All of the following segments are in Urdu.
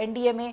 NDMA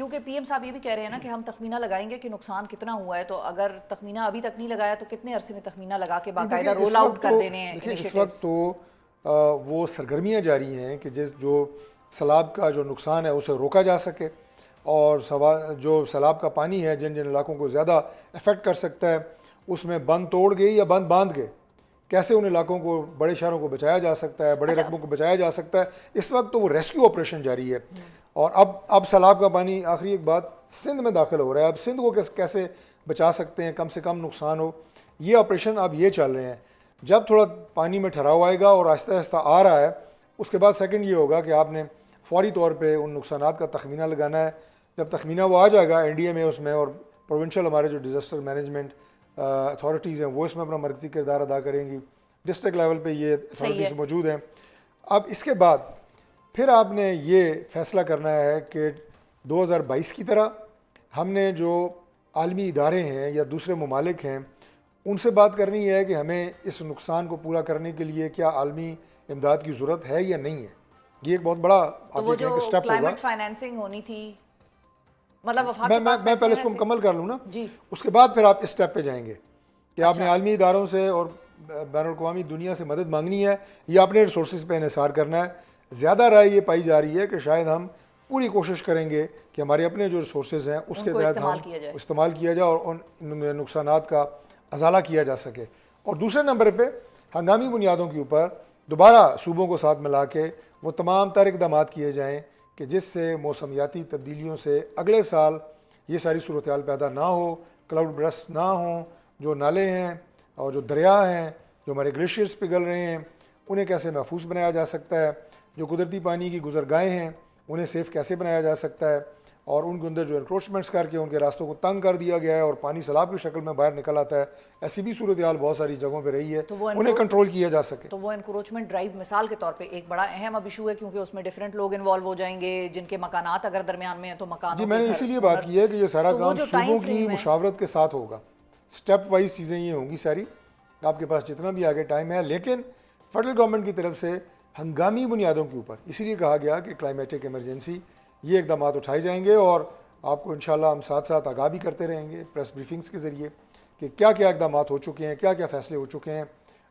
کیونکہ پی ایم صاحب یہ بھی کہہ رہے ہیں نا کہ ہم تخمینہ لگائیں گے کہ نقصان کتنا ہوا ہے، تو اگر تخمینہ ابھی تک نہیں لگایا تو کتنے عرصے میں تخمینہ لگا کے باقاعدہ رول آؤٹ کر دینے ہیں؟ دیکھیں اس وقت تو وہ سرگرمیاں جاری ہیں کہ جو سیلاب کا جو نقصان ہے اسے روکا جا سکے، اور جو سیلاب کا پانی ہے جن علاقوں کو زیادہ افیکٹ کر سکتا ہے اس میں بند توڑ گئی یا بند باندھ کے کیسے ان علاقوں کو، بڑے شہروں کو بچایا جا سکتا ہے، بڑے رقبوں کو بچایا جا سکتا ہے۔ اس وقت تو وہ ریسکیو آپریشن جاری ہے، اور اب سیلاب کا پانی، آخری ایک بات، سندھ میں داخل ہو رہا ہے، اب سندھ کو کیسے بچا سکتے ہیں، کم سے کم نقصان ہو، یہ آپریشن اب یہ چل رہے ہیں۔ جب تھوڑا پانی میں ٹھہراؤ آئے گا اور آہستہ آہستہ آ رہا ہے، اس کے بعد سیکنڈ یہ ہوگا کہ آپ نے فوری طور پہ ان نقصانات کا تخمینہ لگانا ہے۔ جب تخمینہ وہ آ جائے گا این ڈی اے میں، اس میں، اور پروونشل ہمارے جو ڈیزاسٹر مینجمنٹ اتھارٹیز ہیں وہ اس میں اپنا مرکزی کردار ادا کریں گی، ڈسٹرکٹ لیول پہ یہ اتھارٹیز موجود ہیں۔ اب اس کے بعد پھر آپ نے یہ فیصلہ کرنا ہے کہ 2022 کی طرح ہم نے جو عالمی ادارے ہیں یا دوسرے ممالک ہیں ان سے بات کرنی ہے کہ ہمیں اس نقصان کو پورا کرنے کے لیے کیا عالمی امداد کی ضرورت ہے یا نہیں ہے۔ یہ ایک بہت بڑا آپ وہ یہ جو کہیں کہ سٹیپ ہوگا۔ کلائمیٹ فائنینسنگ ہونی تھی، مطلب وفاق میں پہلے اس کو مکمل کر لوں نا، جی، اس کے بعد پھر آپ اس سٹیپ پہ جائیں گے کہ آپ نے عالمی اداروں سے اور بین الاقوامی دنیا سے مدد مانگنی ہے یا اپنے ریسورسز پہ انحصار کرنا ہے۔ زیادہ رائے یہ پائی جا رہی ہے کہ شاید ہم پوری کوشش کریں گے کہ ہمارے اپنے جو ریسورسز ہیں اس کے تحت ہم استعمال کیا جائے اور ان نقصانات کا ازالہ کیا جا سکے۔ اور دوسرے نمبر پہ ہنگامی بنیادوں کے اوپر دوبارہ صوبوں کو ساتھ ملا کے وہ تمام تر اقدامات کیے جائیں کہ جس سے موسمیاتی تبدیلیوں سے اگلے سال یہ ساری صورتحال پیدا نہ ہو، کلاؤڈ برسٹ نہ ہوں، جو نالے ہیں اور جو دریا ہیں، جو ہمارے گلیشیئرز پگھل رہے ہیں انہیں کیسے محفوظ بنایا جا سکتا ہے، جو قدرتی پانی کی گزرگاہیں ہیں انہیں سیف کیسے بنایا جا سکتا ہے، اور ان کے اندر جو انکروچمنٹس کر کے ان کے راستوں کو تنگ کر دیا گیا ہے اور پانی سیلاب کی شکل میں باہر نکل آتا ہے، ایسی بھی صورتحال بہت ساری جگہوں پہ رہی ہے، انہیں کنٹرول کیا جا سکے۔ تو وہ انکروچمنٹ ڈرائیو مثال کے طور پہ ایک بڑا اہم اب ایشو ہے، کیونکہ اس میں ڈفرینٹ لوگ انوالو ہو جائیں گے جن کے مکانات اگر درمیان میں ہیں تو مکانوں جی میں نے اسی لیے بات کی ہے کہ یہ سارا کام صوبوں کی مشاورت کے ساتھ ہوگا، سٹیپ وائز چیزیں یہ ہوں گی ساری، آپ کے پاس جتنا بھی آگے ٹائم ہے، لیکن فیڈرل گورنمنٹ کی طرف سے ہنگامی بنیادوں کے اوپر اسی لیے کہا گیا کہ کلائمیٹک ایمرجنسی یہ اقدامات اٹھائے جائیں گے، اور آپ کو انشاءاللہ ہم ساتھ ساتھ آگاہ بھی کرتے رہیں گے پریس بریفنگز کے ذریعے کہ کیا کیا اقدامات ہو چکے ہیں، کیا کیا فیصلے ہو چکے ہیں،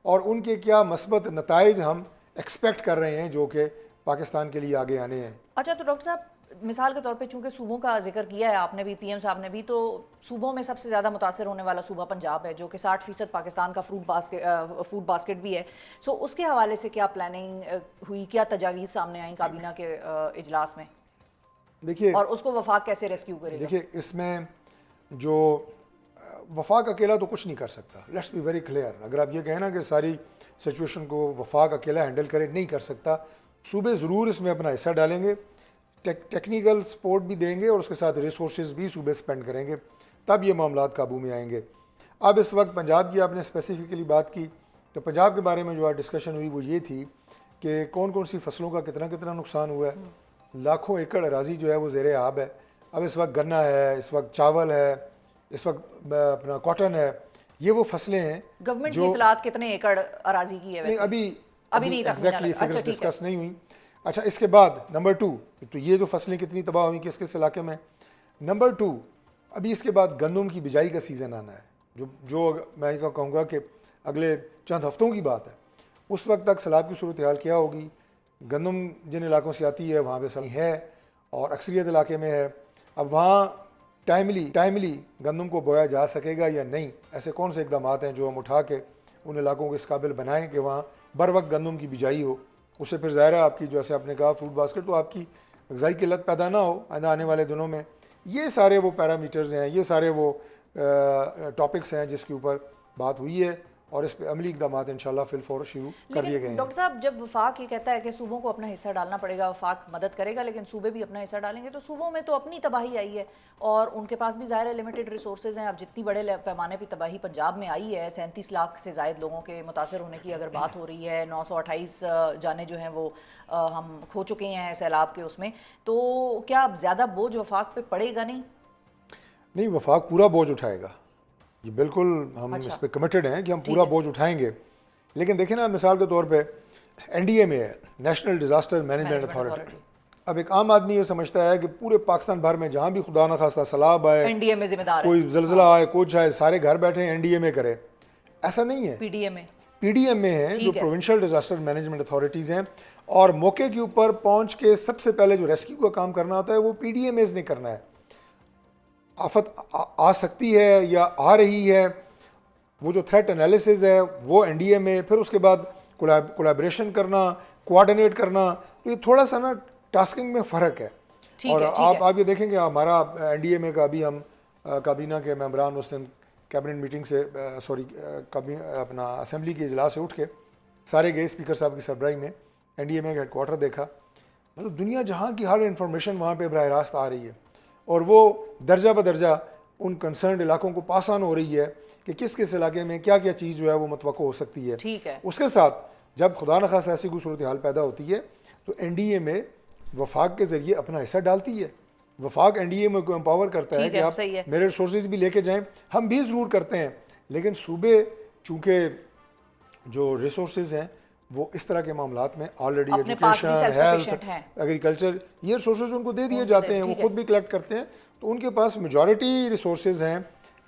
اور ان کے کیا مثبت نتائج ہم ایکسپیکٹ کر رہے ہیں جو کہ پاکستان کے لیے آگے آنے ہیں۔ اچھا، تو ڈاکٹر صاحب مثال کے طور پہ چونکہ صوبوں کا ذکر کیا ہے آپ نے بھی، پی ایم صاحب نے بھی، تو صوبوں میں سب سے زیادہ متاثر ہونے والا صوبہ پنجاب ہے جو کہ 60% پاکستان کا فوڈ باسکٹ بھی ہے۔ سو اس کے حوالے سے کیا پلاننگ ہوئی، کیا تجاویز سامنے آئیں کابینہ کے اجلاس میں، دیکھیے، اور اس کو وفاق کیسے ریسکیو کرے گا؟ دیکھیے اس میں جو وفاق اکیلا تو کچھ نہیں کر سکتا، لیٹس بی ویری کلیئر۔ اگر آپ یہ کہیں نا کہ ساری سچویشن کو وفاق اکیلا ہینڈل کرے، نہیں کر سکتا، صوبے ضرور اس میں اپنا حصہ ڈالیں گے، ٹیکنیکل سپورٹ بھی دیں گے اور اس کے ساتھ ریسورسز بھی صوبے سپینڈ کریں گے، تب یہ معاملات قابو میں آئیں گے۔ اب اس وقت پنجاب کی آپ نے اسپیسیفکلی بات کی، تو پنجاب کے بارے میں جو ڈسکشن ہوئی وہ یہ تھی کہ کون کون سی فصلوں کا کتنا کتنا نقصان ہوا ہے۔ لاکھوں ایکڑ اراضی جو ہے وہ زیر آب ہے، اب اس وقت گنا ہے، اس وقت چاول ہے، اس وقت اپنا کاٹن ہے، یہ وہ فصلیں ہیں۔ گورنمنٹ کی اطلاعات کتنے ایکڑ اراضی کی ہے ویسے؟ ابھی نہیں ایگزیکٹلی فگرز ڈسکس نہیں ہوئی۔ اچھا، اس کے بعد نمبر 2 تو یہ جو فصلیں کتنی تباہ ہوئی کس کس علاقے میں، نمبر 2 ابھی اس کے بعد گندم کی بجائی کا سیزن آنا ہے، جو میں کہوں گا کہ اگلے چند ہفتوں کی بات ہے۔ اس وقت تک سیلاب کی صورتحال کیا ہوگی، گندم جن علاقوں سے آتی ہے وہاں پہ سیلاب ہے اور اکثریت علاقے میں ہے، اب وہاں ٹائملی گندم کو بویا جا سکے گا یا نہیں، ایسے کون سے اقدامات ہیں جو ہم اٹھا کے ان علاقوں کو اس قابل بنائیں کہ وہاں بر وقت گندم کی بجائی ہو، اس سے پھر ظاہر ہے آپ کی جیسے آپ نے کہا فوڈ باسکٹ تو آپ کی غذائی قلت پیدا نہ ہو آنے والے دنوں میں۔ یہ سارے وہ پیرامیٹرز ہیں، یہ سارے وہ ٹاپکس ہیں جس کے اوپر بات ہوئی ہے، اور اس پہ عملی اقدامات انشاءاللہ فی الفور شروع کر دیے گئے ہیں۔ ڈاکٹر صاحب، جب وفاق یہ کہتا ہے کہ صوبوں کو اپنا حصہ ڈالنا پڑے گا، وفاق مدد کرے گا، لیکن صوبے بھی اپنا حصہ ڈالیں گے، تو صوبوں میں تو اپنی تباہی آئی ہے اور ان کے پاس بھی ظاہر ہے لمیٹڈ ریسورسز ہیں۔ اب جتنی بڑے پیمانے پہ تباہی پنجاب میں آئی ہے، 37 لاکھ سے زائد لوگوں کے متاثر ہونے کی اگر بات ہو رہی ہے، 928 جانیں جو ہیں وہ ہم کھو چکے ہیں سیلاب کے اس میں، تو کیا اب زیادہ بوجھ وفاق پہ پڑے گا؟ نہیں، وفاق پورا بوجھ اٹھائے گا، یہ بالکل ہم اس پہ کمیٹڈ ہیں کہ ہم پورا بوجھ اٹھائیں گے۔ لیکن دیکھیں نا، مثال کے طور پہ این ڈی اے میں ہے، نیشنل ڈیزاسٹر مینجمنٹ اتھارٹی، اب ایک عام آدمی یہ سمجھتا ہے کہ پورے پاکستان بھر میں جہاں بھی خدا نہ خواستہ سیلاب آئے, این ڈی اے میں ذمہ دار ہے, کوئی زلزلہ آئے, کچھ آئے, سارے گھر بیٹھے این ڈی اے میں کرے. ایسا نہیں ہے. پی ڈی اے میں پی ڈی ایم میں ہیں جو پروونشل ڈیزاسٹر مینجمنٹ اتھارٹیز ہیں, اور موقع کے اوپر پہنچ کے سب سے پہلے جو ریسکیو کا کام کرنا ہوتا ہے وہ پی ڈی ایم ایز نے کرنا ہے. آفت آ سکتی ہے یا آ رہی ہے, وہ جو تھریٹ انالیسز ہے وہ این ڈی اے میں, پھر اس کے بعد کولیبریشن کرنا, کوآرڈینیٹ کرنا, تو یہ تھوڑا سا نا ٹاسکنگ میں فرق ہے. اور آپ یہ دیکھیں گے ہمارا این ڈی اے میں کا ابھی ہم کابینہ کے ممبران اس دن کیبنٹ میٹنگ سے اپنا اسمبلی کے اجلاس سے اٹھ کے سارے گئے اسپیکر صاحب کی سربراہی میں, این ڈی اے میں ہیڈ کوارٹر دیکھا. مطلب دنیا جہاں کی ہر انفارمیشن وہاں پہ براہ راست آ رہی ہے, اور وہ درجہ بدرجہ ان کنسرنڈ علاقوں کو پاس آن ہو رہی ہے کہ کس کس علاقے میں کیا کیا چیز جو ہے وہ متوقع ہو سکتی ہے. اس کے ساتھ جب خدا نخواستہ ایسی کوئی صورتحال پیدا ہوتی ہے تو این ڈی اے میں وفاق کے ذریعے اپنا حصہ ڈالتی ہے. وفاق این ڈی اے میں کو امپاور کرتا ہے کہ آپ میرے ریسورسز بھی لے کے جائیں, ہم بھی ضرور کرتے ہیں, لیکن صوبے چونکہ جو ریسورسز ہیں وہ اس طرح کے معاملات میں آلریڈی ایجوکیشن, ہیلتھ, ایگریکلچر, یہ ریسورسز ان کو دے دیے جاتے ہیں, وہ خود بھی کلیکٹ کرتے ہیں, تو ان کے پاس میجورٹی ریسورسز ہیں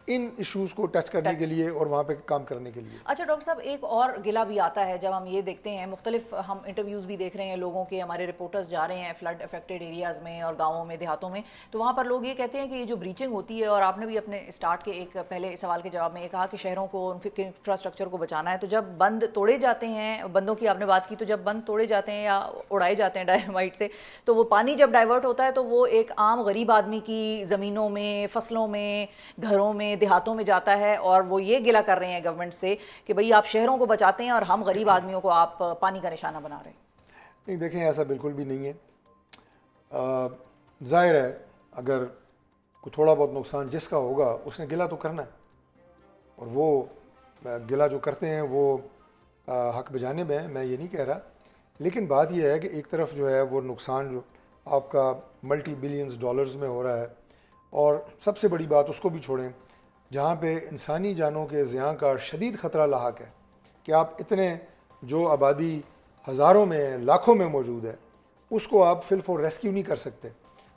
ان ایشوز کو ٹچ کرنے کے لیے اور وہاں پہ کام کرنے کے لیے. اچھا ڈاکٹر صاحب, ایک اور گلا بھی آتا ہے جب ہم یہ دیکھتے ہیں, مختلف ہم انٹرویوز بھی دیکھ رہے ہیں لوگوں کے, ہمارے رپورٹرز جا رہے ہیں فلڈ افیکٹڈ ایریاز میں اور گاؤں میں, دیہاتوں میں, تو وہاں پر لوگ یہ کہتے ہیں کہ یہ جو بریچنگ ہوتی ہے, اور آپ نے بھی اپنے اسٹارٹ کے ایک پہلے سوال کے جواب میں یہ کہا کہ شہروں کو, ان کے انفراسٹرکچر کو بچانا ہے, تو جب بند توڑے جاتے ہیں, بندوں کی آپ نے بات کی, تو جب بند توڑے جاتے ہیں یا اڑائے جاتے ہیں ڈائنامائٹ سے, تو وہ پانی جب ڈائیورٹ ہوتا ہے تو وہ ایک عام غریب آدمی کی زمینوں میں, فصلوں میں, گھروں میں, دیہاتوں میں جاتا ہے, اور وہ یہ گلا کر رہے ہیں گورنمنٹ سے کہ بھئی آپ شہروں کو بچاتے ہیں اور ہم غریب آدمیوں کو آپ پانی کا نشانہ بنا رہے ہیں. نہیں دیکھیں, ایسا بالکل بھی نہیں ہے. ظاہر ہے اگر کوئی تھوڑا بہت نقصان جس کا ہوگا اس نے گلا تو کرنا ہے, اور وہ گلا جو کرتے ہیں وہ حق بجانب ہیں, میں یہ نہیں کہہ رہا, لیکن بات یہ ہے کہ ایک طرف جو ہے وہ نقصان جو آپ کا ملٹی بلینز ڈالرز میں ہو رہا ہے, اور سب سے بڑی بات اس کو بھی چھوڑیں جہاں پہ انسانی جانوں کے زیاں کا شدید خطرہ لاحق ہے, کہ آپ اتنے جو آبادی ہزاروں میں, لاکھوں میں موجود ہے, اس کو آپ فل فور ریسکیو نہیں کر سکتے.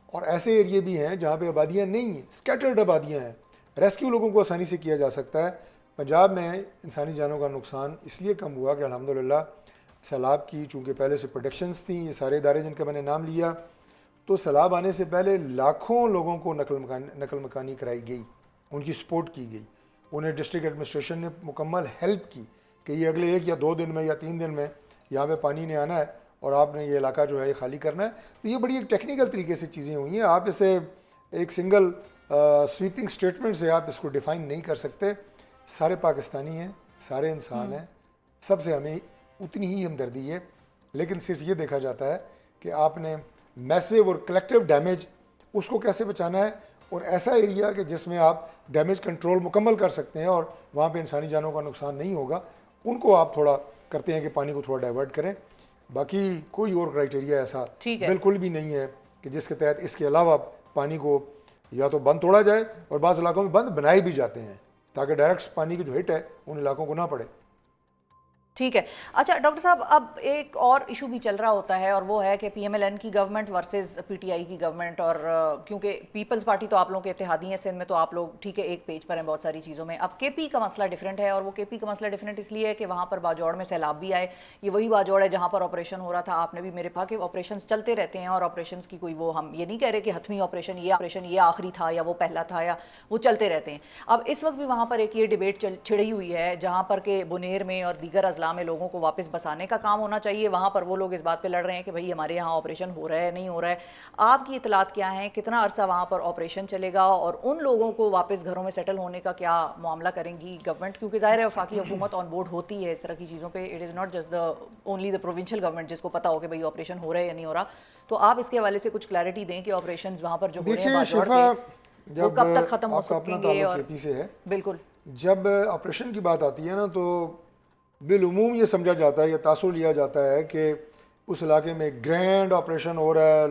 اور ایسے ایریے بھی ہیں جہاں پہ آبادیاں نہیں ہیں, اسکیٹرڈ آبادیاں ہیں, ریسکیو لوگوں کو آسانی سے کیا جا سکتا ہے. پنجاب میں انسانی جانوں کا نقصان اس لیے کم ہوا کہ الحمدللہ سیلاب کی چونکہ پہلے سے پروڈکشنز تھیں, یہ سارے ادارے جن کا میں نے نام لیا, تو سیلاب آنے سے پہلے لاکھوں لوگوں کو نقل مکانی کرائی گئی, ان کی سپورٹ کی گئی, انہیں ڈسٹرکٹ ایڈمنسٹریشن نے مکمل ہیلپ کی کہ یہ اگلے 1 یا 2 دن میں یا 3 دن میں یہاں پہ پانی نے آنا ہے اور آپ نے یہ علاقہ جو ہے یہ خالی کرنا ہے. تو یہ بڑی ایک ٹیکنیکل طریقے سے چیزیں ہوئی ہیں, آپ اسے ایک سنگل سویپنگ اسٹیٹمنٹ سے آپ اس کو ڈیفائن نہیں کر سکتے. سارے پاکستانی ہیں, سارے انسان ہیں, سب سے ہمیں اتنی ہی ہمدردی ہے, لیکن صرف یہ دیکھا جاتا ہے کہ آپ نے میسیو اور کلیکٹیو ڈیمیج اس کو کیسے بچانا ہے, اور ایسا ایریا کہ جس میں آپ ڈیمیج کنٹرول مکمل کر سکتے ہیں اور وہاں پہ انسانی جانوں کا نقصان نہیں ہوگا, ان کو آپ تھوڑا کرتے ہیں کہ پانی کو تھوڑا ڈائیورٹ کریں. باقی کوئی اور کرائٹیریا ایسا بالکل بھی نہیں ہے کہ جس کے تحت اس کے علاوہ پانی کو یا تو بند توڑا جائے, اور بعض علاقوں میں بند بنائے بھی جاتے ہیں تاکہ ڈائریکٹ پانی کی جو ہٹ ہے ان علاقوں کو نہ پڑے. ٹھیک ہے. اچھا ڈاکٹر صاحب, اب ایک اور ایشو بھی چل رہا ہوتا ہے, اور وہ ہے کہ پی ایم ایل این کی government versus P T I کی گورنمنٹ, اور کیونکہ پیپلز پارٹی تو آپ لوگوں کے اتحادی ہیں سندھ میں, تو آپ لوگ ٹھیک ہے ایک پیج پر ہیں بہت ساری چیزوں میں. اب کے پی کا مسئلہ ڈیفرنٹ ہے, اور وہ کے پی کا مسئلہ ڈیفرنٹ اس لیے ہے کہ وہاں پر باجوڑ میں سیلاب بھی آئے, یہ وہی باجوڑ ہے جہاں پر آپریشن ہو رہا تھا. آپ نے بھی میرے کہا کہ آپریشنز چلتے رہتے ہیں, اور آپریشنز کی کوئی وہ ہم یہ نہیں کہہ رہے کہ حتمی آپریشن یہ آخری تھا یا وہ پہلا تھا, یا وہ چلتے رہتے ہیں. اب اس وقت بھی وہاں پر ایک یہ ڈیبیٹ چھڑی ہوئی ہے جہاں پر کہ بنیر میں اور دیگر اضلاع میں لوگوں کو واپس بسانے کا کام ہونا چاہیے. وہاں پر وہ لوگ اس بات پہ لڑ رہے ہیں کہ بھئی ہمارے یہاں آپریشن ہو رہا ہے نہیں ہو رہا ہے. آپ کی اطلاعات کیا ہیں, کتنا عرصہ وہاں پر آپریشن چلے گا, اور ان لوگوں کو واپس گھروں میں سیٹل ہونے کا کیا معاملہ کریں گی گورنمنٹ, کیونکہ ظاہر ہے وفاقی حکومت آن بورڈ ہوتی ہے اس طرح کی چیزوں پہ, it is not just only the provincial government جس کو پتا ہو کہ بھئی آپریشن ہو رہا ہے یا نہیں ہو رہا. تو آپ اس کے حوالے سے کچھ کلیئرٹی دیں کہ آپریشنز وہاں پر جو ہو رہے ہیں باجوڑ کے وہ کب تک ختم ہو سکیں گے. اور بالکل جب آپریشن کی بات آتی ہے نا, تو بالعموم یہ سمجھا جاتا ہے یا تاثر لیا جاتا ہے کہ اس علاقے میں گرینڈ آپریشن ہو رہا ہے,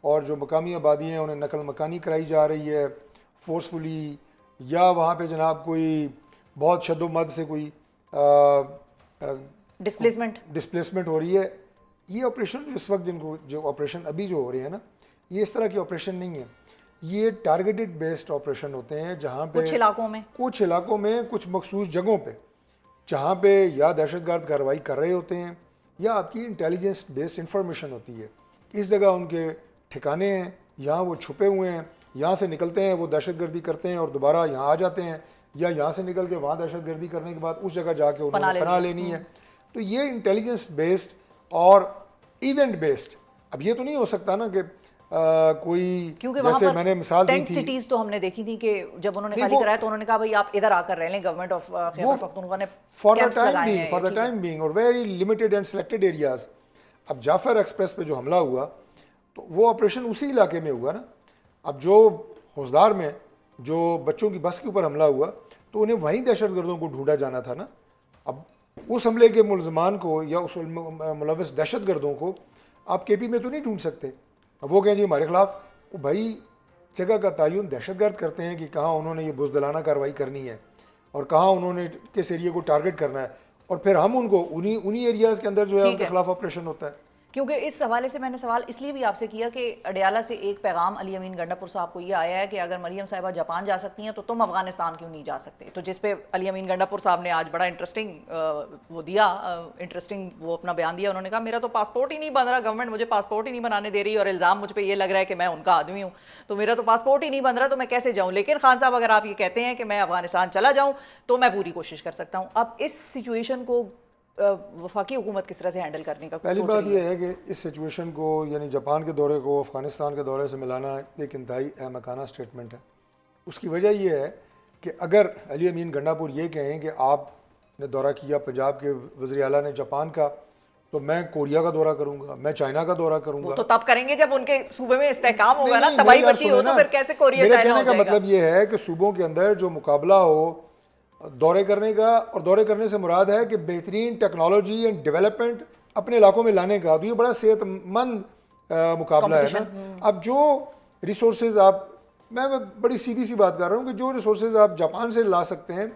اور جو مقامی آبادی ہیں انہیں نقل مکانی کرائی جا رہی ہے فورسفلی, یا وہاں پہ جناب کوئی بہت شد و مد سے کوئی ڈسپلیسمنٹ ہو رہی ہے. یہ آپریشن جو اس وقت جو آپریشن ابھی جو ہو رہے ہیں نا، یہ اس طرح کے آپریشن نہیں ہے، یہ ٹارگیٹڈ بیسڈ آپریشن ہوتے ہیں، جہاں پہ کچھ علاقوں میں کچھ مخصوص جگہوں پہ جہاں پہ یا دہشت گرد کارروائی کر رہے ہوتے ہیں یا آپ کی انٹیلیجنس بیسڈ انفارمیشن ہوتی ہے، اس جگہ ان کے ٹھکانے ہیں، یہاں وہ چھپے ہوئے ہیں، یہاں سے نکلتے ہیں وہ دہشت گردی کرتے ہیں اور دوبارہ یہاں آ جاتے ہیں، یا یہاں سے نکل کے وہاں دہشت گردی کرنے کے بعد اس جگہ جا کے انہوں نے پناہ لینی ہے. تو یہ انٹیلیجنس بیسڈ اور ایونٹ بیسڈ. اب یہ تو نہیں ہو سکتا نا کہ کوئی جیسے میں نے مثال دی تھی، سٹیز تو ہم نے دیکھی تھی کہ جب انہوں نے خالی کرایا تو انہوں نے کہا بھائی آپ ادھر آ کر رہ لیں، گورنمنٹ آف خیبر پختونخوا نے فار دا ٹائم بینگ اور very limited and selected areas. اب جعفر ایکسپریس پہ جو حملہ ہوا تو وہ آپریشن اسی علاقے میں ہوا نا. اب جو ہوزدار میں جو بچوں کی بس کے اوپر حملہ ہوا تو انہیں وہیں دہشت گردوں کو ڈھونڈا جانا تھا نا. اب اس حملے کے ملزمان کو یا اس ملوث دہشت گردوں کو آپ کے پی میں تو نہیں ڈھونڈ سکتے. اب وہ کہیں جی ہمارے خلاف، وہ بھائی جگہ کا تعین دہشت گرد کرتے ہیں کہ کہاں انہوں نے یہ بزدلانہ کارروائی کرنی ہے اور کہاں انہوں نے کس ایریے کو ٹارگٹ کرنا ہے، اور پھر ہم ان کو انہی ایریاز کے اندر جو ہے ان کے خلاف آپریشن ہوتا ہے. کیونکہ اس حوالے سے میں نے سوال اس لیے بھی آپ سے کیا کہ اڈیالہ سے ایک پیغام علی امین گنڈا پور صاحب کو یہ آیا ہے کہ اگر مریم صاحبہ جاپان جا سکتی ہیں تو تم افغانستان کیوں نہیں جا سکتے. تو جس پہ علی امین گنڈا پور صاحب نے آج بڑا انٹرسٹنگ وہ اپنا بیان دیا. انہوں نے کہا میرا تو پاسپورٹ ہی نہیں بن رہا، گورنمنٹ مجھے پاسپورٹ ہی نہیں بنانے دے رہی اور الزام مجھ پہ یہ لگ رہا ہے کہ میں ان کا آدمی ہوں، تو میرا تو پاسپورٹ ہی نہیں بن رہا تو میں کیسے جاؤں. لیکن خان صاحب اگر آپ یہ کہتے ہیں کہ میں افغانستان چلا جاؤں تو میں پوری کوشش کر سکتا ہوں. اب اس سچویشن کو وفاقی حکومت کس طرح سے ہینڈل کرنے کا؟ پہلی بات یہ ہے کہ اس سچویشن کو یعنی جاپان کے دورے کو افغانستان کے دورے سے ملانا ایک انتہائی احمقانہ اسٹیٹمنٹ ہے. اس کی وجہ یہ ہے کہ اگر علی امین گنڈا پور یہ کہیں کہ آپ نے دورہ کیا پنجاب کے وزیر اعلیٰ نے جاپان کا، تو میں کوریا کا دورہ کروں گا، میں چائنا کا دورہ کروں گا. تو تب کریں گے جب ان کے صوبے میں استحکام ہوگا نا، تباہی مچی ہو تو پھر کیسے کوریا چائنا ہو جائے گا. میرے کہنے کا مطلب یہ ہے کہ صوبوں کے اندر جو مقابلہ ہو دورے کرنے کا، اور دورے کرنے سے مراد ہے کہ بہترین ٹیکنالوجی اینڈ ڈیولپمنٹ اپنے علاقوں میں لانے کا، تو یہ بڑا صحت مند مقابلہ ہے نا. اب جو ریسورسز میں بڑی سیدھی سی بات کر رہا ہوں کہ جو ریسورسز آپ جاپان سے لا سکتے ہیں،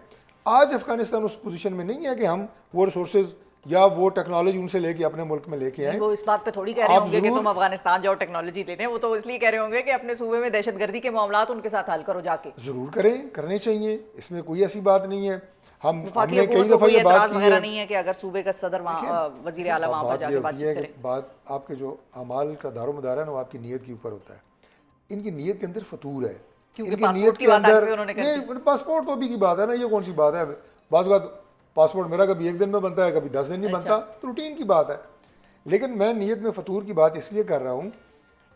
آج افغانستان اس پوزیشن میں نہیں ہے کہ ہم وہ ریسورسز یا وہ ٹیکنالوجی ان سے لے کے اپنے ملک میں لے کے آئیں. وہ اس بات پہ تھوڑی کہہ رہے ہوں گے کہ تم افغانستان جاؤ ٹیکنالوجی لینے، وہ تو اس لیے کہہ رہے ہوں گے کہ اپنے صوبے میں دہشت گردی کے معاملات ان کے ساتھ حل کرو جا کے. ضرور کرنے چاہیے، اس میں کوئی ایسی بات نہیں ہے. ہم نے کئی دفعہ یہ بات کی ہے نہیں ہے کہ اگر صوبے کا صدر وزیر اعلیٰ وہاں پر جا کے بات کرے. بات آپ کے جو اعمال کا دار و مدار ہے نا وہ آپ کی نیت کے اوپر ہوتا ہے. ان کی نیت کے اندر فطور ہے، کیونکہ پاسپورٹ کی بات انہوں نے کہی. پاسپورٹ تو ابھی کی بات ہے نا، یہ کون سی بات ہے. بعض اوقات پاسپورٹ میرا کبھی 1 دن میں بنتا ہے، کبھی 10 دن نہیں بنتا، تو روٹین کی بات ہے. لیکن میں نیت میں فطور کی بات اس لیے کر رہا ہوں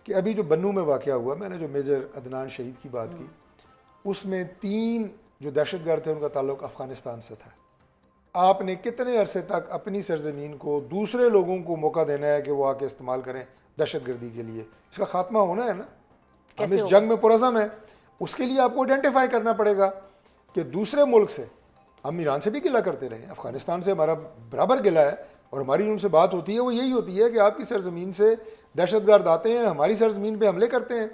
کہ ابھی جو بنو میں واقعہ ہوا، میں نے جو میجر عدنان شہید کی بات کی، اس میں 3 جو دہشت گرد تھے ان کا تعلق افغانستان سے تھا. آپ نے کتنے عرصے تک اپنی سرزمین کو دوسرے لوگوں کو موقع دینا ہے کہ وہ آ کے استعمال کریں دہشت گردی کے لیے؟ اس کا خاتمہ ہونا ہے نا. ہم اس جنگ میں پرعزم ہیں. اس کے لیے آپ کو آئیڈینٹیفائی کرنا پڑے گا کہ دوسرے ملک سے، ہم ایران سے بھی گلہ کرتے رہے، افغانستان سے ہمارا برابر گلہ ہے، اور ہماری ان سے بات ہوتی ہے وہ یہی ہوتی ہے کہ آپ کی سرزمین سے دہشت گرد آتے ہیں، ہماری سرزمین پہ حملے کرتے ہیں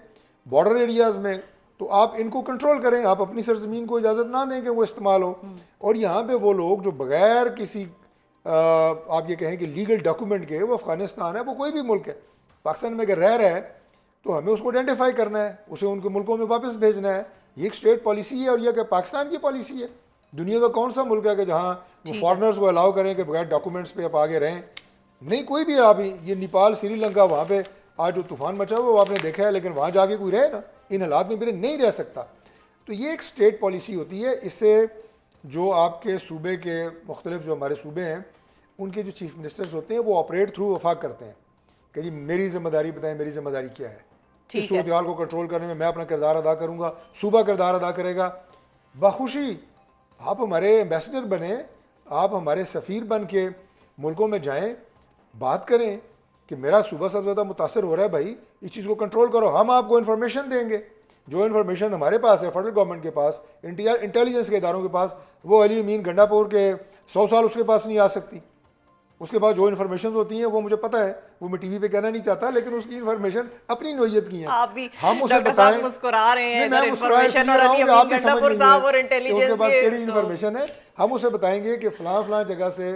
بارڈر ایریاز میں، تو آپ ان کو کنٹرول کریں، آپ اپنی سرزمین کو اجازت نہ دیں کہ وہ استعمال ہو. اور یہاں پہ وہ لوگ جو بغیر کسی آپ یہ کہیں کہ لیگل ڈاکومنٹ کے، وہ افغانستان ہے، وہ کوئی بھی ملک ہے، پاکستان میں اگر رہ رہا ہے تو ہمیں اس کو آئیڈینٹیفائی کرنا ہے، اسے ان کے ملکوں میں واپس بھیجنا ہے. یہ ایک اسٹیٹ پالیسی ہے، اور یہ کہ پاکستان کی پالیسی ہے. دنیا کا کون سا ملک ہے کہ جہاں وہ فارنرز کو الاؤ کریں کہ بغیر ڈاکومنٹس پہ آپ آگے رہیں؟ نہیں، کوئی بھی. آپ یہ نیپال، سری لنکا، وہاں پہ آج جو طوفان مچا ہوا وہ آپ نے دیکھا ہے، لیکن وہاں جا کے کوئی رہے نا؟ ان حالات میں نہیں رہ سکتا. تو یہ ایک اسٹیٹ پالیسی ہوتی ہے. اس سے جو آپ کے صوبے کے مختلف جو ہمارے صوبے ہیں ان کے جو چیف منسٹرز ہوتے ہیں وہ آپریٹ تھرو وفاق کرتے ہیں کہ جی میری ذمہ داری بتائیں، میری ذمہ داری کیا ہے. اس صورتحال کو کنٹرول کرنے میں اپنا کردار ادا کروں گا، صوبہ کردار ادا کرے گا. بخوشی آپ ہمارے ایمبیسڈر بنیں، آپ ہمارے سفیر بن کے ملکوں میں جائیں، بات کریں کہ میرا صوبہ سب سے زیادہ متاثر ہو رہا ہے، بھائی اس چیز کو کنٹرول کرو. ہم آپ کو انفارمیشن دیں گے، جو انفارمیشن ہمارے پاس ہے، فیڈرل گورنمنٹ کے پاس، انٹیلیجنس کے اداروں کے پاس، وہ علی امین گنڈا پور کے 100 سال اس کے پاس نہیں آ سکتی. اس کے بعد جو انفارمیشن ہوتی ہیں وہ مجھے پتہ ہے، وہ میں ٹی وی پہ کہنا نہیں چاہتا، لیکن اس کی انفارمیشن اپنی نوعیت کی ہیں. ہم اسے بتائیں، مسکرا رہے ہیں، میں مسکرا رہا ہوں کہ آپ بھی سمجھ لیجیے اس کے پاس کیڑی انفارمیشن ہے. ہم اسے بتائیں گے کہ فلاں جگہ سے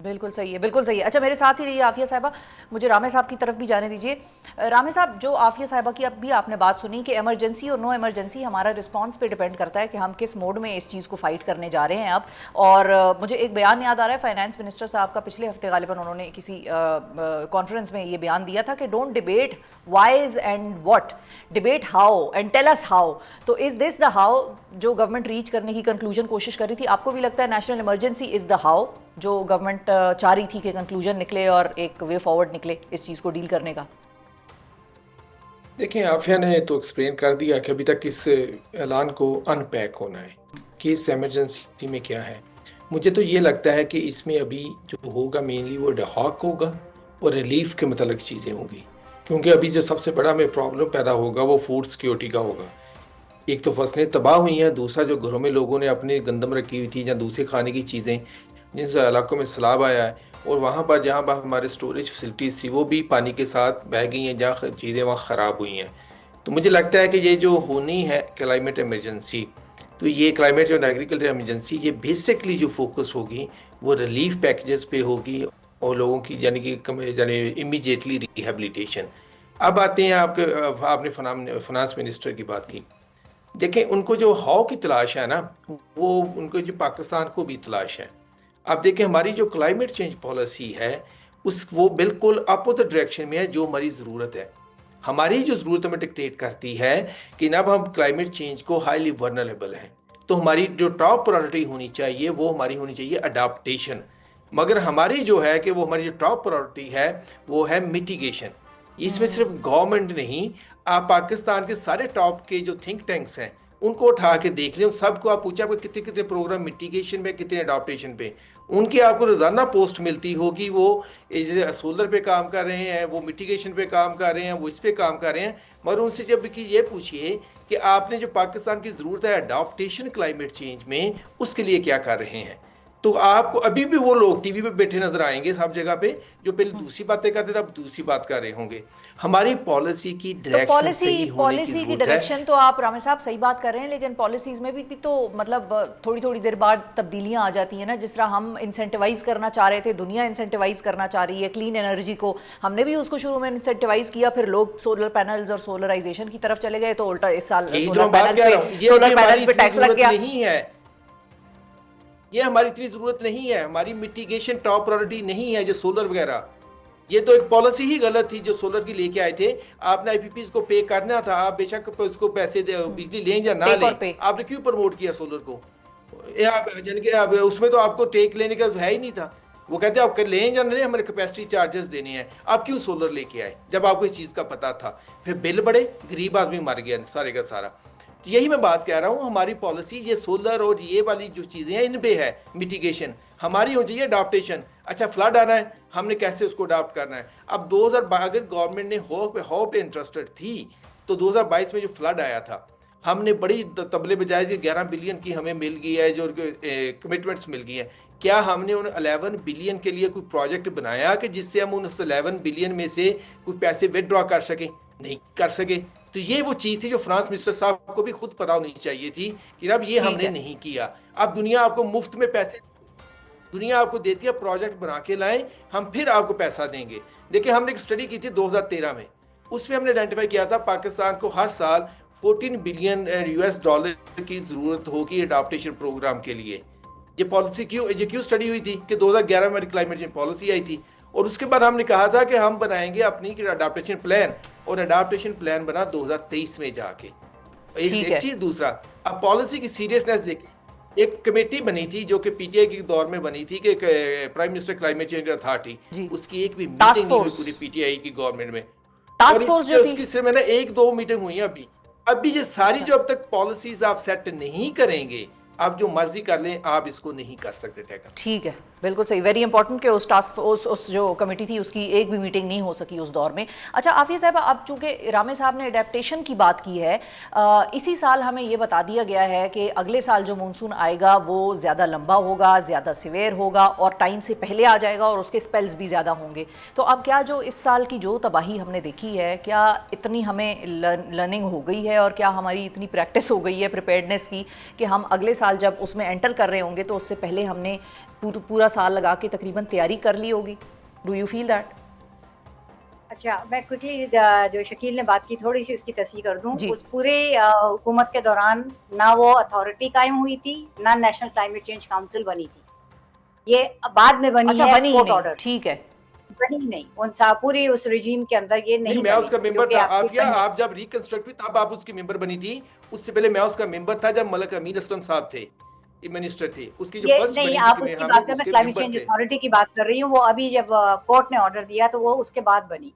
بالکل صحیح ہے، بالکل صحیح ہے. اچھا میرے ساتھ ہی رہیے عافیہ صاحبہ، مجھے رامے صاحب کی طرف بھی جانے دیجیے. رامے صاحب، جو عافیہ صاحبہ کی اب بھی آپ نے بات سنی کہ ایمرجنسی اور نو ایمرجنسی ہمارا رسپانس پہ ڈیپینڈ کرتا ہے کہ ہم کس موڈ میں اس چیز کو فائٹ کرنے جا رہے ہیں اب. اور مجھے ایک بیان یاد آ رہا ہے فائنانس منسٹر صاحب کا، پچھلے ہفتے غالباً انہوں نے کسی کانفرنس میں یہ بیان دیا تھا کہ don't debate wise and what, debate how and tell us how. تو از دس دا ہاؤ جو گورنمنٹ ریچ کرنے کی کنکلوژن کوشش کر رہی تھی؟ آپ کو بھی لگتا ہے national emergency is the how جو گورنمنٹ چاہ رہی تھی کہ کنکلوژن نکلے اور ایک وے فارورڈ نکلے اس چیز کو ڈیل کرنے کا؟ دیکھیں، عافیہ نے تو ایکسپلین کر دیا کہ ابھی تک اس اعلان کو ان پیک ہونا ہے کہ اس ایمرجنسی میں کیا ہے. مجھے تو یہ لگتا ہے کہ اس میں ابھی جو ہوگا مینلی وہ ڈہاک ہوگا اور ریلیف کے متعلق چیزیں ہوں گی، کیونکہ ابھی جو سب سے بڑا ہمیں پرابلم پیدا ہوگا وہ فوڈ سیکیورٹی کا ہوگا. ایک تو فصلیں تباہ ہوئی ہیں، دوسرا جو گھروں میں لوگوں نے اپنی گندم رکھی ہوئی تھی یا دوسرے کھانے کی چیزیں جن سے علاقوں میں سیلاب آیا ہے، اور وہاں پر جہاں پر ہمارے اسٹوریج فیسلٹیز تھی وہ بھی پانی کے ساتھ بہہ گئی ہیں، جہاں چیزیں وہاں خراب ہوئی ہیں. تو مجھے لگتا ہے کہ یہ جو ہونی ہے کلائمیٹ ایمرجنسی، تو یہ کلائمیٹ اور ایگریکلچر ایمرجنسی یہ بیسکلی جو فوکس ہوگی وہ ریلیف پیکجز پہ ہوگی اور لوگوں کی یعنی کہ امیجیٹلی ریہیبلیٹیشن. اب آتے ہیں آپ نے فنانس منسٹر کی بات کی. دیکھیں، ان کو جو ہاؤ کی تلاش ہے نا، وہ ان کو جو پاکستان کو بھی تلاش ہے. اب دیکھیں، ہماری جو کلائمیٹ چینج پالیسی ہے وہ بالکل اپوزٹ ڈائریکشن میں ہے جو ہماری ضرورت ہے. ہماری جو ضرورت ہمیں ڈکٹیٹ کرتی ہے کہ اب ہم کلائمیٹ چینج کو ہائیلی ورنریبل ہیں، تو ہماری جو ٹاپ پرائورٹی ہونی چاہیے وہ ہماری ہونی چاہیے اڈاپٹیشن. مگر ہماری جو ہے کہ وہ ہماری جو ٹاپ پرائورٹی ہے وہ ہے میٹیگیشن. اس میں صرف گورنمنٹ نہیں، آپ پاکستان کے سارے ٹاپ کے جو تھنک ٹینکس ہیں ان کو اٹھا کے دیکھ لیں، سب کو آپ پوچھیں آپ کو کتنے کتنے پروگرام میٹیگیشن پہ، کتنے اڈاپٹیشن پہ. ان کی آپ کو روزانہ پوسٹ ملتی ہوگی، وہ سولر پہ کام کر رہے ہیں، وہ میٹیگیشن پہ کام کر رہے ہیں، وہ اس پہ کام کر رہے ہیں. مگر ان سے جب کہ یہ پوچھئے کہ آپ نے جو پاکستان کی ضرورت ہے اڈاپٹیشن کلائمیٹ چینج میں، اس کے لیے کیا کر رہے ہیں. تو آپ کو ابھی بھی وہ لوگ ٹی وی پہ بیٹھے نظر آئیں گے سب جگہ پہ جو پہلے دوسری باتیں کرتے تھے اب دوسری بات کر رہے ہوں گے. ہماری پالیسی کی ڈائریکشن صحیح ہونے کی ضرورت ہے. ڈائریکشن تو آپ رامے صاحب صحیح بات کر رہے ہیں، لیکن پالیسیز میں بھی تو مطلب تھوڑی تھوڑی دیر بعد تبدیلیاں آ جاتی ہیں نا. جس طرح ہم انسینٹیوائز کرنا چاہ رہے تھے، دنیا انسینٹیوائز کرنا چاہ رہی ہے کلین انرجی کو، ہم نے بھی اس کو شروع میں انسینٹیوائز کیا، پھر لوگ سولر پینلز اور سولرائزیشن کی طرف چلے گئے تو الٹا اس سال سولر پینلز پہ ٹیکس لگ گیا. یہ ہماری اتنی ضرورت نہیں ہے، ہماری میٹیگیشن ٹاپ پرائورٹی نہیں ہے جو سولر وغیرہ. یہ تو ایک پالیسی ہی غلط تھی جو سولر کی لے کے آئے تھے. آپ نے آئی پی پیز کو پے کرنا تھا، آپ بے شک اس کو پیسے بجلی لیں یا نہ لیں، آپ نے کیوں پروموٹ کیا سولر کو؟ یعنی کہ اس میں تو آپ کو ٹیک لینے کا ہے ہی نہیں تھا. وہ کہتے ہیں آپ لیں یا نہ لیں، ہمارے کیپیسٹی چارجز دینے ہیں. آپ کیوں سولر لے کے آئے جب آپ کو اس چیز کا پتہ تھا؟ پھر بل بڑے، غریب آدمی مر گیا سارے کا سارا. یہی میں بات کہہ رہا ہوں، ہماری پالیسی یہ سولر اور یہ والی جو چیزیں ہیں ان پہ ہے میٹیگیشن. ہماری ہو چاہیے اڈاپٹیشن. اچھا فلڈ آنا ہے، ہم نے کیسے اس کو اڈاپٹ کرنا ہے. اب 2022 اگر گورنمنٹ نے ہاؤ پہ انٹرسٹڈ تھی تو 2022 میں جو فلڈ آیا تھا ہم نے بڑی تبلے بجائے 11 بلین کی ہمیں مل گئی ہے جو کمٹمنٹس مل گئی ہیں. کیا ہم نے ان 11 بلین کے لیے کوئی پروجیکٹ بنایا کہ جس سے ہم ان 11 بلین میں سے کوئی پیسے وِدڈرا کر سکیں؟ نہیں کر سکے. تو یہ وہ چیز تھی جو فنانس منسٹر صاحب کو بھی خود پتہ ہونی چاہیے تھی کہ اب یہ ہم نے نہیں کیا. اب دنیا آپ کو مفت میں پیسے دنیا آپ کو دیتی ہے، پروجیکٹ بنا کے لائیں، ہم پھر آپ کو پیسہ دیں گے. دیکھیں، ہم نے ایک اسٹڈی کی تھی 2013 میں، اس میں ہم نے آئیڈینٹیفائی کیا تھا پاکستان کو ہر سال 14 بلین US ڈالر کی ضرورت ہوگی اڈاپٹیشن پروگرام کے لیے. یہ پالیسی کیوں اسٹڈی ہوئی تھی کہ 2011 میں ہماری کلائمیٹ چینج پالیسی آئی تھی، اور اس کے بعد ہم نے کہا تھا کہ ہم بنائیں گے اپنی اڈاپٹیشن پلان، اور اڈاپٹیشن پلان بنا 2023 میں جا کے. ایک چیز. دوسرا، اب پالیسی کی سیریسنس دیکھیں. ایک کمیٹی بنی تھی جو کہ پی ٹی آئی کے دور میں بنی تھی کہ prime minister climate change authority, اس کی ایک بھی میٹنگ نہیں ہوئی پوری پی ٹی آئی کی گورنمنٹ میں. اس کی صرف میں نے 1-2 میٹنگ ہوئی ہیں ابھی یہ ساری جو اب تک پالیسیز آپ سیٹ نہیں کریں گے، آپ جو مرضی کر لیں آپ اس کو نہیں کر سکتے. ٹھیک ہے، بالکل صحیح. ویری امپورٹنٹ کہ اس ٹاسک اس جو کمیٹی تھی اس کی ایک بھی میٹنگ نہیں ہو سکی اس دور میں. اچھا عافیہ صاحبہ، اب چونکہ رامے صاحب نے اڈیپٹیشن کی بات کی ہے، اسی سال ہمیں یہ بتا دیا گیا ہے کہ اگلے سال جو مونسون آئے گا وہ زیادہ لمبا ہوگا، زیادہ سیویئر ہوگا اور ٹائم سے پہلے آ جائے گا اور اس کے سپیلز بھی زیادہ ہوں گے. تو اب کیا جو اس سال کی جو تباہی ہم نے دیکھی ہے، کیا اتنی ہمیں لرننگ ہو گئی ہے اور کیا ہماری اتنی پریکٹس ہو گئی ہے پریپیئرڈنس کی کہ ہم اگلے سال جب اس میں انٹر کر رہے ہوں گے تو اس سے پہلے ہم نے پورا سال لگا کے تقریباً تیاری کر لی ہوگی. Do you feel that? اچھا میں کوئکلی جو شکیل نے بات کی تھوڑی سی اس کی تصحیح کر دوں. جی. اس پورے حکومت کے دوران نہ وہ اتھارٹی قائم ہوئی تھی نہ نیشنل کلائمیٹ چینج کاؤنسل بنی تھی. یہ بعد میں بنی اچھا ہے بنی ہی کورٹ نہیں. آرڈر. ٹھیک ہے. بنی نہیں ان پوری اس رجیم کے اندر یہ نہیں میں اس کا بنی ممبر جو کہ تھا. آپ کی عافیہ بنی. آپ جب ریکنسٹرکٹ ہوئی تب آپ اس کی ممبر بنی تھی. اس سے پہلے میں اس کا ممبر تھا جب ملک امین اسلم صاحب تھے منسٹر تھے. اس کی جو یہ فرسٹ نہیں بنی آپ تھی اس کی ہم بات کر اس میں کے کلائمیٹ ممبر چینج تھے. اتھارٹی کی بات کر رہی ہوں. وہ ابھی جب کورٹ نے آرڈر دیا تو وہ اس کے بعد بنی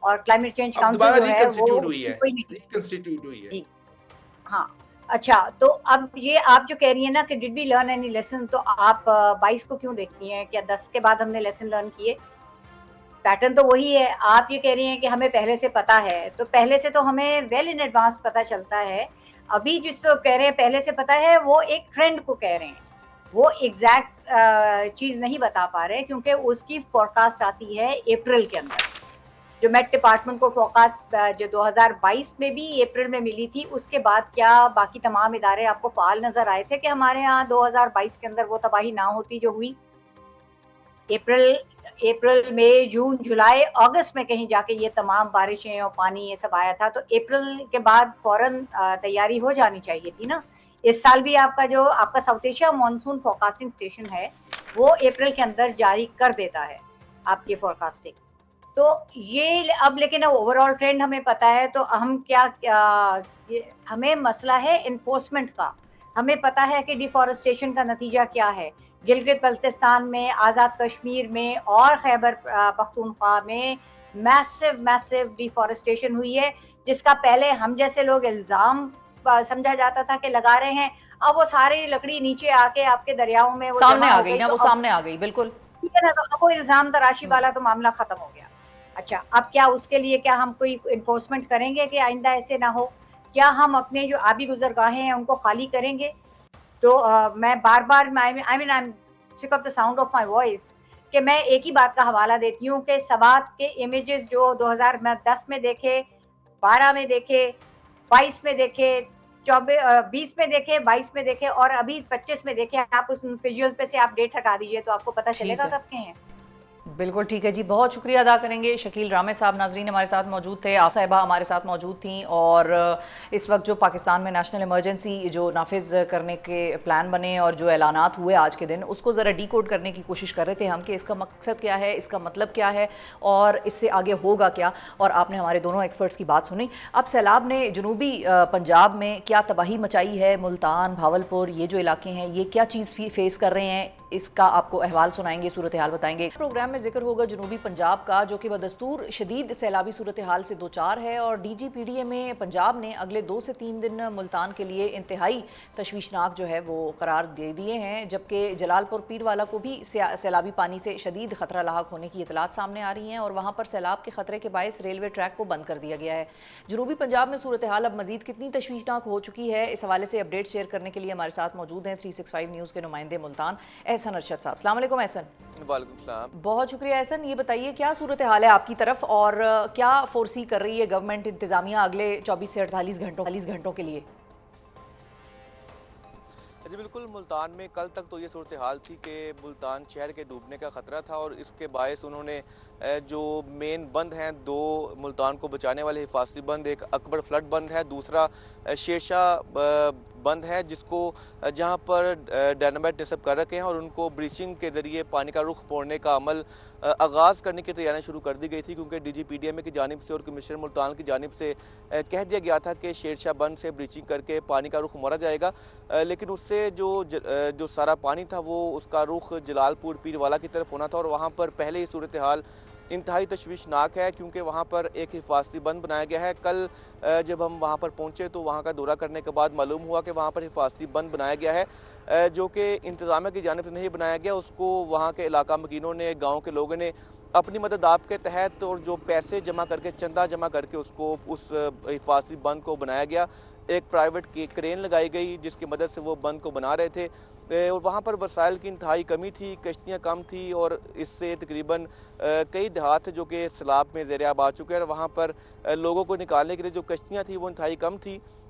اور کلائمیٹ چینج اب کاؤنسل دوبارہ جو ہے وہ ریکنسٹیٹیوٹ اس ہوئی کی ہے. کوئی نہیں. ریکنسٹیٹیوٹ ہوئی ہے. جی ہاں. اچھا تو اب یہ آپ جو کہہ رہی ہیں نا کہ ڈڈ وی لرن اینی لیسن, تو آپ 22 کو کیوں دیکھتی ہیں؟ کیا 10 کے بعد ہم نے لیسن لرن کیے؟ پیٹرن تو وہی ہے. آپ یہ کہہ رہی ہیں کہ ہمیں پہلے سے پتا ہے, تو پہلے سے تو ہمیں ویل ان ایڈوانس پتا چلتا ہے. ابھی جس کو کہہ رہے ہیں پہلے سے پتا ہے وہ ایک ٹرینڈ کو کہہ رہے ہیں, وہ ایگزیکٹ چیز نہیں بتا پا رہے کیونکہ اس کی فورکاسٹ آتی ہے اپریل کے اندر. جو میٹ ڈپارٹمنٹ کو فورکاسٹ جو 2022 میں بھی اپریل میں ملی تھی, اس کے بعد کیا باقی تمام ادارے آپ کو فعال نظر آئے تھے کہ ہمارے ہاں 2022 کے اندر وہ تباہی نہ ہوتی جو ہوئی؟ اپریل مئی جون جولائی اگست میں کہیں جا کے یہ تمام بارشیں اور پانی یہ سب آیا تھا, تو اپریل کے بعد فوراً تیاری ہو جانی چاہیے تھی نا. اس سال بھی آپ کا south Asia monsoon forecasting station ہے, وہ اپریل کے اندر جاری کر دیتا ہے آپ کی فورکاسٹنگ. تو یہ اب لیکن اوور آل ٹرینڈ ہمیں پتا ہے, تو ہم ہمیں مسئلہ ہے انفورسمنٹ کا. ہمیں پتا ہے کہ ڈیفارسٹیشن کا نتیجہ کیا ہے. گلگت بلتستان میں, آزاد کشمیر میں اور خیبر پختونخوا میں میسو ڈیفارسٹیشن ہوئی ہے, جس کا پہلے ہم جیسے لوگ الزام سمجھا جاتا تھا کہ لگا رہے ہیں. اب وہ ساری لکڑی نیچے آ کے آپ کے دریاؤں میں وہ سامنے جمع آ ہو گئی نا, تو وہ سامنے آ گئی. بالکل ٹھیک ہے نا, تو اب وہ الزام تراشی والا تو معاملہ ختم ہو گیا. اچھا اب کیا اس کے لیے کیا ہم کوئی انفورسمنٹ کریں گے کہ آئندہ ایسے نہ ہو؟ کیا ہم اپنے جو آبی گزرگاہیں ہیں ان کو خالی کریں گے؟ تو میں بار بار sick of the sound of my voice کہ میں ایک ہی بات کا حوالہ دیتی ہوں کہ سوات کے امیجز جو 2010 میں دیکھے, 12 میں دیکھے, 22 میں دیکھے, 20 میں دیکھے, 22 میں دیکھے اور ابھی 25 میں دیکھے, آپ اس ویژول پہ سے آپ ڈیٹ ہٹا دیجئے تو آپ کو پتہ چلے گا کب کے ہیں. بالکل ٹھیک ہے جی, بہت شکریہ ادا کریں گے. شکیل رامے صاحب ناظرین ہمارے ساتھ موجود تھے, آپ صاحبہ ہمارے ساتھ موجود تھیں, اور اس وقت جو پاکستان میں نیشنل ایمرجنسی جو نافذ کرنے کے پلان بنے اور جو اعلانات ہوئے آج کے دن, اس کو ذرا ڈی کوڈ کرنے کی کوشش کر رہے تھے ہم کہ اس کا مقصد کیا ہے, اس کا مطلب کیا ہے اور اس سے آگے ہوگا کیا. اور آپ نے ہمارے دونوں ایکسپرٹس کی بات سنی. اب سیلاب نے جنوبی پنجاب میں کیا تباہی مچائی ہے, ملتان, بھاولپور, یہ جو علاقے ہیں یہ کیا چیز فیس کر رہے ہیں, اس کا آپ کو احوال سنائیں گے, صورتحال بتائیں گے. پروگرام میں ذکر ہوگا جنوبی پنجاب کا, جو کہ بدستور شدید سیلابی صورتحال سے دوچار ہے, اور D G P D A میں پنجاب نے اگلے 2 سے 3 دن ملتان کے لیے انتہائی تشویشناک جو ہے وہ قرار دے دیے ہیں, جبکہ جلال پور پیروالا کو بھی سیلابی پانی سے شدید خطرہ لاحق ہونے کی اطلاعات سامنے آ رہی ہیں, اور وہاں پر سیلاب کے خطرے کے باعث ریلوے ٹریک کو بند کر دیا گیا ہے. جنوبی پنجاب میں صورتحال اب مزید کتنی تشویشناک ہو چکی ہے, اس حوالے سے اپڈیٹ شیئر کرنے کے لیے ہمارے ساتھ موجود ہیں 365 نیوز کے نمائندے ملتان احسن ارشد صاحب. السلام علیکم احسن. وعلیکم السلام. بہت شکریہ احسن. یہ بتائیے کیا صورتحال ہے آپ کی طرف, اور کیا فورسی کر رہی ہے گورنمنٹ انتظامیہ اگلے 24 سے 48 گھنٹوں کے لیے؟ جی بالکل, ملتان میں کل تک تو یہ صورتحال تھی کہ ملتان شہر کے ڈوبنے کا خطرہ تھا, اور اس کے باعث انہوں نے جو مین بند ہیں 2 ملتان کو بچانے والے حفاظتی بند, ایک اکبر فلڈ بند ہے, دوسرا شیرشاہ بند ہے, جس کو جہاں پر ڈائنامائٹ نصب کر رکھے ہیں اور ان کو بریچنگ کے ذریعے پانی کا رخ موڑنے کا عمل آغاز کرنے کی تیاریاں شروع کر دی گئی تھی, کیونکہ D G P D A کی جانب سے اور کمشنر ملتان کی جانب سے کہہ دیا گیا تھا کہ شیرشاہ بند سے بریچنگ کر کے پانی کا رخ موڑا جائے گا, لیکن اس سے جو سارا پانی تھا وہ اس کا رخ جلال پور پیروالا کی طرف ہونا تھا, اور وہاں پر پہلے ہی صورتحال انتہائی تشویشناک ہے, کیونکہ وہاں پر ایک حفاظتی بند بنایا گیا ہے. کل جب ہم وہاں پر پہنچے تو وہاں کا دورہ کرنے کے بعد معلوم ہوا کہ وہاں پر حفاظتی بند بنایا گیا ہے, جو کہ انتظامیہ کی جانب سے نہیں بنایا گیا. اس کو وہاں کے علاقہ مکینوں نے, گاؤں کے لوگوں نے اپنی مدد آپ کے تحت اور جو پیسے جمع کر کے, چندہ جمع کر کے اس حفاظتی بند کو بنایا گیا. ایک پرائیویٹ کرین لگائی گئی جس کی مدد سے وہ بند کو بنا رہے تھے, اور وہاں پر وسائل کی انتہائی کمی تھی, کشتیاں کم تھی, اور اس سے تقریباً کئی دیہات جو کہ سیلاب میں زیر آب آ چکے ہیں, اور وہاں پر لوگوں کو نکالنے کے لیے جو کشتیاں تھیں وہ انتہائی کم تھی.